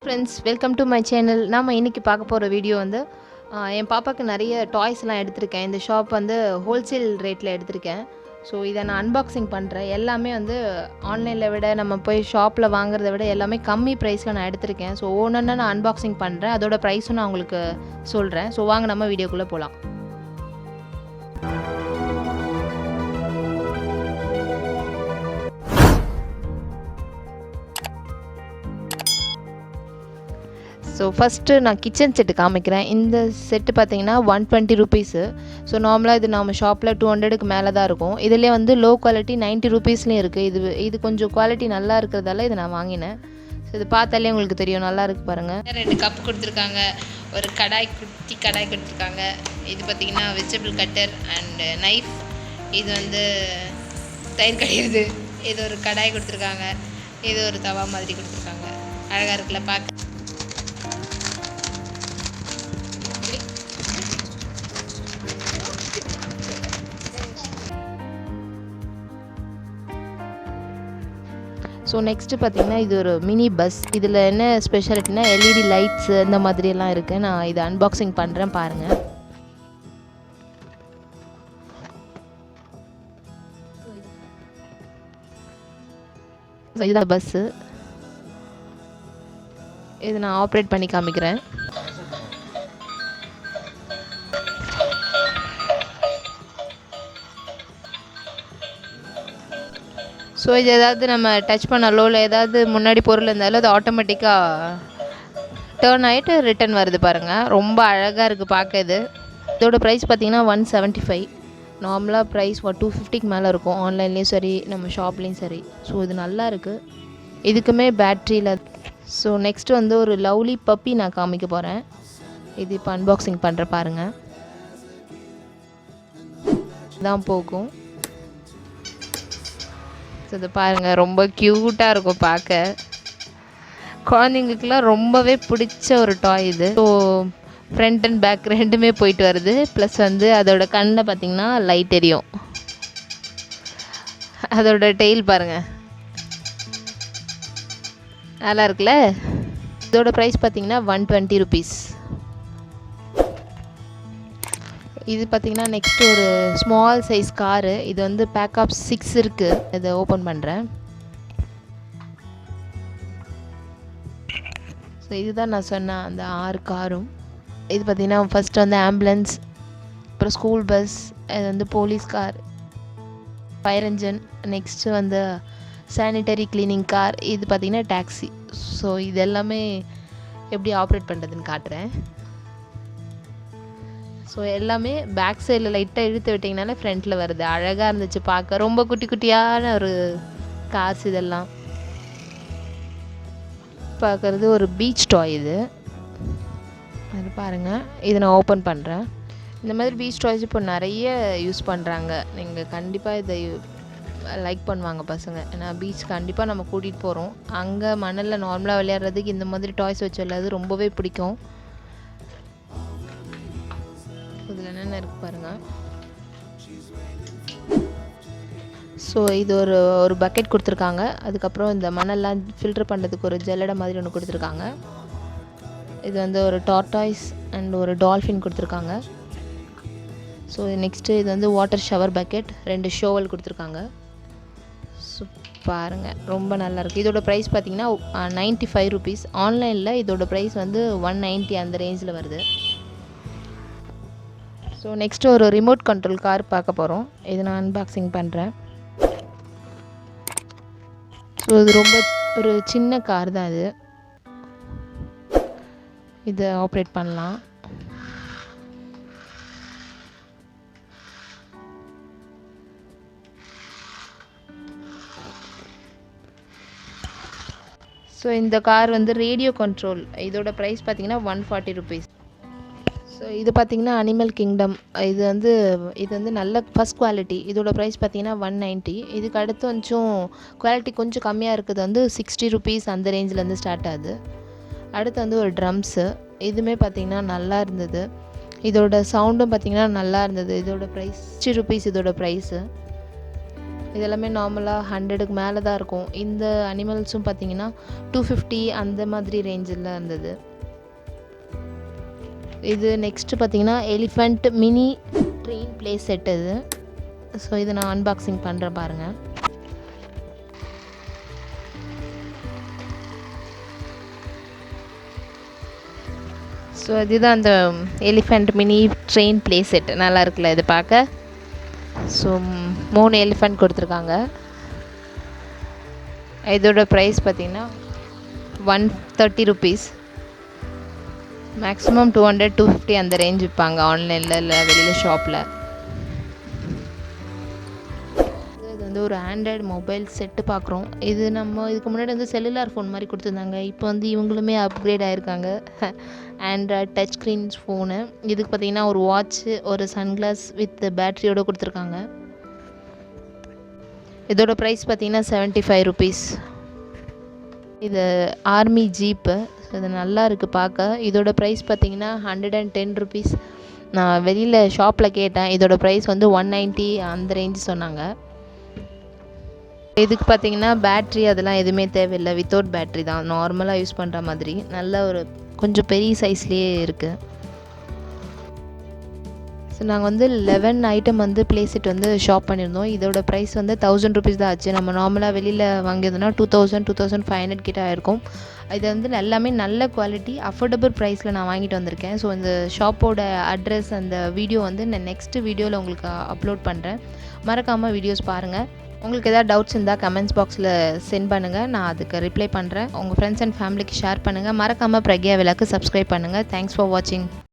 Friends, welcome to my channel. நாம் இன்றைக்கி பார்க்க போகிற வீடியோ வந்து என் பாப்பாவுக்கு நிறைய டாய்ஸ்லாம் எடுத்திருக்கேன். இந்த ஷாப் வந்து ஹோல்சேல் ரேட்டில் எடுத்திருக்கேன். ஸோ இதை நான் அன்பாக்சிங் பண்ணுறேன். எல்லாமே வந்து ஆன்லைனில் விட நம்ம போய் ஷாப்பில் வாங்குறத விட எல்லாமே கம்மி ப்ரைஸில் நான் எடுத்திருக்கேன். ஸோ ஒன்று நான் அன்பாக்சிங் பண்ணுறேன். அதோட ப்ரைஸும் நான் உங்களுக்கு சொல்கிறேன். ஸோ வாங்க நம்ம வீடியோக்குள்ளே போகலாம். ஸோ ஃபஸ்ட்டு நான் கிச்சன் செட்டு காமிக்கிறேன். இந்த செட்டு பார்த்தீங்கன்னா 120 ருபீஸு. ஸோ நார்மலாக இது நம்ம ஷாப்பில் 200க்கு மேலே தான் இருக்கும். இதிலே வந்து லோ குவாலிட்டி 90 ருபீஸ்லேயும் இருக்குது. இது கொஞ்சம் குவாலிட்டி நல்லா இருக்கிறதால இதை நான் வாங்கினேன். ஸோ இது பார்த்தாலே உங்களுக்கு தெரியும், நல்லா இருக்குது பாருங்கள். 2 கப் கொடுத்துருக்காங்க, ஒரு குட்டி கடாய் கொடுத்துருக்காங்க. இது பார்த்திங்கன்னா வெஜிடபிள் கட்டர் அண்டு நைஃப். இது வந்து தயிர் கடையிறது. இது ஒரு கடாய் கொடுத்துருக்காங்க. இது ஒரு தவா மாதிரி கொடுத்துருக்காங்க. அழகாக இருக்குல்ல பார்க்க. ஸோ நெக்ஸ்ட்டு பார்த்திங்கன்னா இது ஒரு மினி பஸ். இதில் என்ன ஸ்பெஷாலிட்டினா எல்இடி லைட்ஸு இந்த மாதிரியெல்லாம் இருக்குது. நான் இதை அன்பாக்சிங் பண்ணுறேன் பாருங்கள். இதுதான் பஸ்ஸு. இது நான் ஆப்ரேட் பண்ணி காமிக்கிறேன். ஸோ இது ஏதாவது நம்ம டச் பண்ணாலோ இல்லை ஏதாவது முன்னாடி பொருள் இருந்தாலும் அது ஆட்டோமேட்டிக்காக டேர்ன் ஆகிட்டு ரிட்டன் வருது பாருங்கள். ரொம்ப அழகாக இருக்குது பார்க்க. இதோட ப்ரைஸ் பார்த்திங்கன்னா 175. நார்மலாக ப்ரைஸ் 250க்கு மேலே இருக்கும், ஆன்லைன்லேயும் சரி நம்ம ஷாப்லேயும் சரி. ஸோ இது நல்லா இருக்குது. இதுக்குமே பேட்ரியில். ஸோ நெக்ஸ்ட்டு வந்து ஒரு லவ்லி பப்பி நான் காமிக்க போகிறேன். இது இப்போ அன்பாக்சிங் பண்ணுற பாருங்கள். தான் போகும். ஸோ இதை பாருங்கள், ரொம்ப க்யூட்டாக இருக்கும் பார்க்க. குழந்தைங்களுக்குலாம் ரொம்பவே பிடிச்ச ஒரு டாய் இது. ஸோ ஃப்ரண்ட் அண்ட் பேக் ரெண்டுமே போயிட்டு வருது. ப்ளஸ் வந்து அதோட கண்ணில் பார்த்திங்கன்னா லைட் எரியும். அதோட டெயில் பாருங்கள், நல்லா இருக்குல்ல. இதோட ப்ரைஸ் பார்த்திங்கன்னா 120 ருபீஸ். இது பார்த்திங்கன்னா நெக்ஸ்ட்டு ஒரு ஸ்மால் சைஸ் காரு. இது வந்து பேக் ஆஃப் 6 இருக்குது. இதை ஓப்பன் பண்ணுறேன். ஸோ இதுதான் நான் சொன்னேன் அந்த 6 காரும். இது பார்த்திங்கன்னா ஃபஸ்ட்டு வந்து ஆம்புலன்ஸ், அப்புறம் ஸ்கூல் பஸ், இது வந்து police car, fire engine, next வந்து சானிட்டரி கிளீனிங் கார், இது பார்த்திங்கன்னா டாக்ஸி. ஸோ இது எல்லாமே எப்படி ஆப்ரேட் பண்ணுறதுன்னு காட்டுறேன். ஸோ எல்லாமே பேக் சைடில் லைட்டாக இழுத்து விட்டிங்கனாலே ஃப்ரண்ட்டில் வருது. அழகாக இருந்துச்சு பார்க்க. ரொம்ப குட்டி குட்டியான ஒரு கார்ஸ் இதெல்லாம். பார்க்குறது ஒரு பீச் டாய். இது அது பாருங்கள். இதை நான் ஓப்பன் பண்ணுறேன். இந்த மாதிரி பீச் டாய்ஸ் இப்போ நிறைய யூஸ் பண்ணுறாங்க. நீங்கள் கண்டிப்பாக இதை லைக் பண்ணுவாங்க பசங்க. ஏன்னா பீச் கண்டிப்பாக நம்ம கூட்டிகிட்டு போகிறோம். அங்கே மணலில் நார்மலாக விளையாடுறதுக்கு இந்த மாதிரி டாய்ஸ் வச்சு விளையாடுறது ரொம்பவே பிடிக்கும். இதில் என்னென்ன இருக்குது பாருங்கள். ஸோ இது ஒரு பக்கெட் கொடுத்துருக்காங்க. அதுக்கப்புறம் இந்த மணல்லாம் ஃபில்டர் பண்ணுறதுக்கு ஒரு ஜல்லடை மாதிரி ஒன்று கொடுத்துருக்காங்க. இது வந்து ஒரு டார்டாய்ஸ் அண்ட் ஒரு டால்ஃபின் கொடுத்துருக்காங்க. ஸோ நெக்ஸ்ட்டு இது வந்து வாட்டர் ஷவர் பக்கெட், 2 ஷோவல் கொடுத்துருக்காங்க. ஸோ பாருங்கள், ரொம்ப நல்லாயிருக்கு. இதோட ப்ரைஸ் பார்த்திங்கன்னா 95 ருபீஸ். ஆன்லைனில் இதோட ப்ரைஸ் வந்து 190 அந்த ரேஞ்சில் வருது. ஸோ நெக்ஸ்ட்டு ஒரு ரிமோட் கண்ட்ரோல் கார் பார்க்க போகிறோம். இது நான் அன்பாக்சிங் பண்ணுறேன். ஸோ இது ரொம்ப ஒரு சின்ன கார் தான் இது. இதை ஆப்ரேட் பண்ணலாம். ஸோ இந்த கார் வந்து ரேடியோ கண்ட்ரோல். இதோட ப்ரைஸ் பார்த்திங்கன்னா 140 ருபீஸ். ஸோ இது பார்த்திங்கன்னா அனிமல் கிங்டம். இது வந்து நல்ல ஃபஸ்ட் குவாலிட்டி. இதோட ப்ரைஸ் பார்த்திங்கன்னா 190. இதுக்கு அடுத்து கொஞ்சம் குவாலிட்டி கொஞ்சம் கம்மியாக இருக்குது வந்து 60 ருபீஸ் அந்த ரேஞ்சிலேருந்து ஸ்டார்ட் ஆகுது. அடுத்து வந்து ஒரு ட்ரம்ஸு. இதுவுமே பார்த்திங்கன்னா நல்லா இருந்தது. இதோட சவுண்டும் பார்த்திங்கன்னா நல்லா இருந்தது. இதோட ப்ரைஸ் 60 ருபீஸ் இதோட ப்ரைஸு. இதெல்லாமே நார்மலாக 100க்கு மேலே தான் இருக்கும். இந்த அனிமல்ஸும் பார்த்தீங்கன்னா 250 அந்த மாதிரி ரேஞ்சில் இருந்தது. இது நெக்ஸ்ட்டு பார்த்தீங்கன்னா elephant mini train play set இது. ஸோ இதை நான் அன்பாக்சிங் பண்ணுறேன் பாருங்கள். ஸோ இதுதான் அந்த elephant mini train play set. நல்லா இருக்குல்ல இது பார்க்க. ஸோ 3 எலிஃபண்ட் கொடுத்துருக்காங்க. இதோட ப்ரைஸ் பார்த்திங்கன்னா 130 ருபீஸ். மேக்ஸிமம் 200 250 அந்த ரேஞ்ச் விற்பாங்க ஆன்லைனில் இல்லை வெளியில் ஷாப்பில். இது வந்து ஒரு ஆண்ட்ராய்டு மொபைல் செட்டு பார்க்குறோம். இது நம்ம இதுக்கு முன்னாடி வந்து செல்லுலார் ஃபோன் மாதிரி கொடுத்துருந்தாங்க. இப்போ வந்து இவங்களுமே அப்கிரேட் ஆகிருக்காங்க. Android touch screen phone. இதுக்கு பார்த்திங்கன்னா ஒரு வாட்ச்சு, ஒரு சன்கிளாஸ் வித் பேட்ரியோடு கொடுத்துருக்காங்க. இதோட ப்ரைஸ் பார்த்திங்கன்னா 75 ருபீஸ். இது ஆர்மி ஜீப்பு. இது நல்லா இருக்குது பார்க்க. இதோட ப்ரைஸ் பார்த்திங்கன்னா 110 ருபீஸ். நான் வெளியில் ஷாப்பில் கேட்டேன். இதோட ப்ரைஸ் வந்து 190 அந்த ரேஞ்சு சொன்னாங்க. இதுக்கு பார்த்திங்கன்னா பேட்ரி அதெல்லாம் எதுவுமே தேவையில்லை. வித்தவுட் பேட்ரி தான், நார்மலாக யூஸ் பண்ணுற மாதிரி. நல்ல ஒரு கொஞ்சம் பெரிய சைஸ்லேயே இருக்குது. ஸோ நாங்கள் வந்து 11 ஐட்டம் வந்து ப்ளே செட் வந்து ஷாப் பண்ணியிருந்தோம். இதோட ப்ரைஸ் வந்து 1000 ருபீஸ் தான் ஆச்சு. நம்ம நார்மலாக வெளியில் வாங்கியிருந்தோம்னா 2000 2500 கிட்ட ஆயிருக்கும். இது வந்து எல்லாமே நல்ல குவாலிட்டி அஃபோர்டபுள் ப்ரைஸில் நான் வாங்கிட்டு வந்திருக்கேன். ஸோ இந்த ஷாப்போட அட்ரஸ் அந்த வீடியோ வந்து நான் நெக்ஸ்ட்டு வீடியோவில் உங்களுக்கு அப்லோட் பண்ணுறேன். மறக்காமல் வீடியோஸ் பாருங்கள். உங்களுக்கு எதாவது டவுட்ஸ் இருந்தால் கமெண்ட்ஸ் பாக்ஸில் சென்ட் பண்ணுங்கள். நான் அதுக்கு ரிப்ளை பண்ணுறேன். உங்கள் ஃப்ரெண்ட்ஸ் அண்ட் ஃபேமிலிக்கு ஷேர் பண்ணுங்கள். மறக்காமல் பிரக்யா வில்லாக்கு சப்ஸ்கிரைப் பண்ணுங்கள். தேங்க்ஸ் ஃபார் வாட்சிங்.